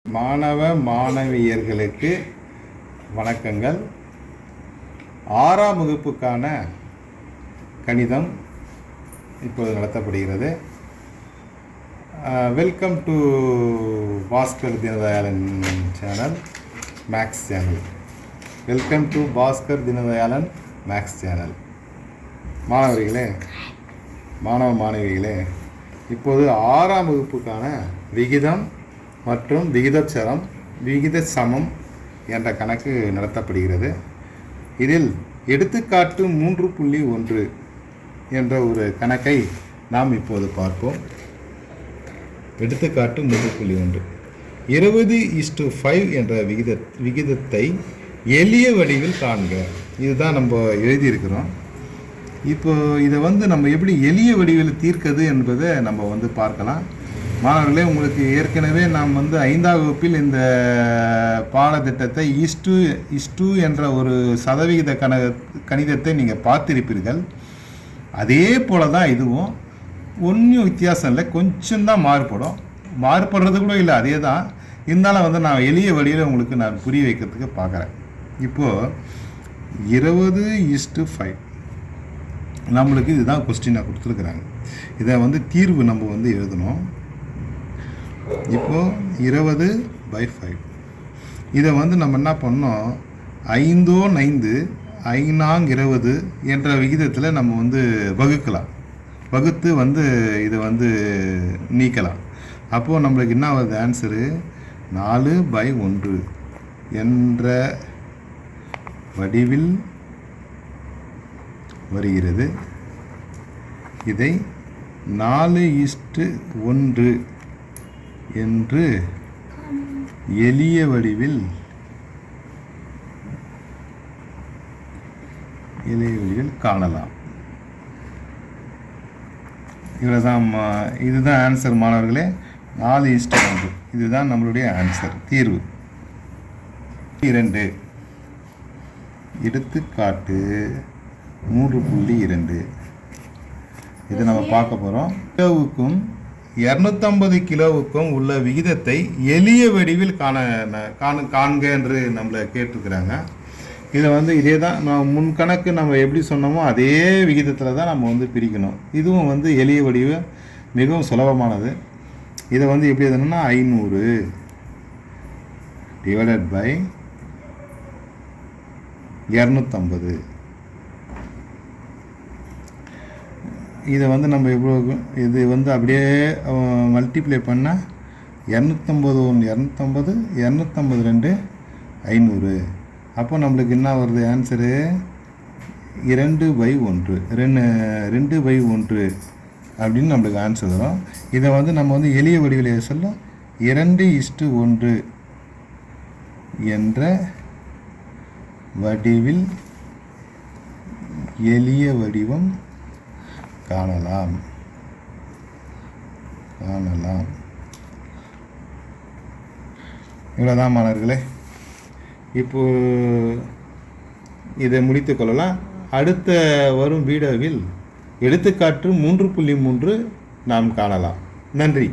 மாணவ மாணவியர்களுக்கு வணக்கங்கள். 6ஆம் வகுப்புக்கான கணிதம் இப்போது நடத்தப்படுகிறது. Welcome to Bhaskar Dinadayalan channel, maths channel. Welcome to Bhaskar Dinadayalan maths channel. மாணவ மாணவிகளே, இப்போது 6ஆம் வகுப்புக்கான விகிதம் மற்றும் விகிதச்சரம், விகித சமம் என்ற கணக்கு நடத்தப்படுகிறது. இதில் எடுத்துக்காட்டு 3.1 என்ற ஒரு கணக்கை நாம் இப்போது பார்ப்போம். எடுத்துக்காட்டு 3.1 20:5 என்ற விகிதத்தை எளிய வடிவில் காண்க. இதுதான் நம்ம எழுதியிருக்கிறோம். இப்போ இதை நம்ம எப்படி எளிய வடிவில் தீர்க்கிறது என்பதை நம்ம பார்க்கலாம். மாணவர்களே, உங்களுக்கு ஏற்கனவே நாம் 5ஆம் வகுப்பில் இந்த பாடத்திட்டத்தை இஸ்டு என்ற ஒரு சதவிகித கணிதத்தை நீங்கள் பார்த்திருப்பீர்கள். அதே போல தான் இதுவும், ஒன்றும் வித்தியாசம் இல்லை, கொஞ்சம் தான் மாறுபடுறது கூட இல்லை, அதே தான். இருந்தாலும் நான் எளிய வழியில் உங்களுக்கு நான் புரிய வைக்கிறதுக்கு பார்க்குறேன். இப்போது 20:5 நம்மளுக்கு இதுதான் கொஸ்டினாக கொடுத்துருக்குறாங்க. இதை தீர்வு நம்ம எழுதணும். இப்போது 20/5 இதை நம்ம என்ன பண்ணோம், 5 5 என்ற விகிதத்தில் நம்ம வகுக்கலாம். வகுத்து இதை நீக்கலாம். அப்போது நம்மளுக்கு என்ன வருது ஆன்சரு, 4/1 என்ற வடிவில் வருகிறது. இதை 4:1 என்று எளிய வடிவில் காணலாம். இதுதான் ஆன்சர் மாணவர்களே, 4:1. இதுதான் நம்மளுடைய ஆன்சர், தீர்வு. 2 எடுத்துக்காட்டு 3.2 இதை நம்ம பார்க்க போகிறோம். கிலோவுக்கும் 250 கிலோவுக்கும் உள்ள விகிதத்தை எளிய வடிவில் காண்க என்று நம்மளை கேட்டிருக்கிறாங்க. இதில் இதே தான் முன் கணக்கு நம்ம எப்படி சொன்னோமோ அதே விகிதத்தில் தான் நம்ம பிரிக்கணும். இதுவும் எளிய வடிவு, மிகவும் சுலபமானது. இதை எப்படி எதுனா 500 டிவைடட் பை 250. இதை நம்ம எவ்வளோ, இது அப்படியே மல்டிப்ளை பண்ணால் 250 1 250 250 2 500. அப்போ நம்மளுக்கு என்ன வருது ஆன்சரு, 2/1 2/1 அப்படின்னு நம்மளுக்கு ஆன்சர் வரும். இதை நம்ம எளிய வடிவில் சொல்ல 2:1 என்ற வடிவில் எளிய வடிவம் காணலாம். இவ்வளோதான் மாணவர்களே. இப்போ இதை முடித்து கொள்ளலாம். அடுத்த வரும் வீடியோவில் எடுத்துக்காட்டு 3.3 நாம் காணலாம். நன்றி.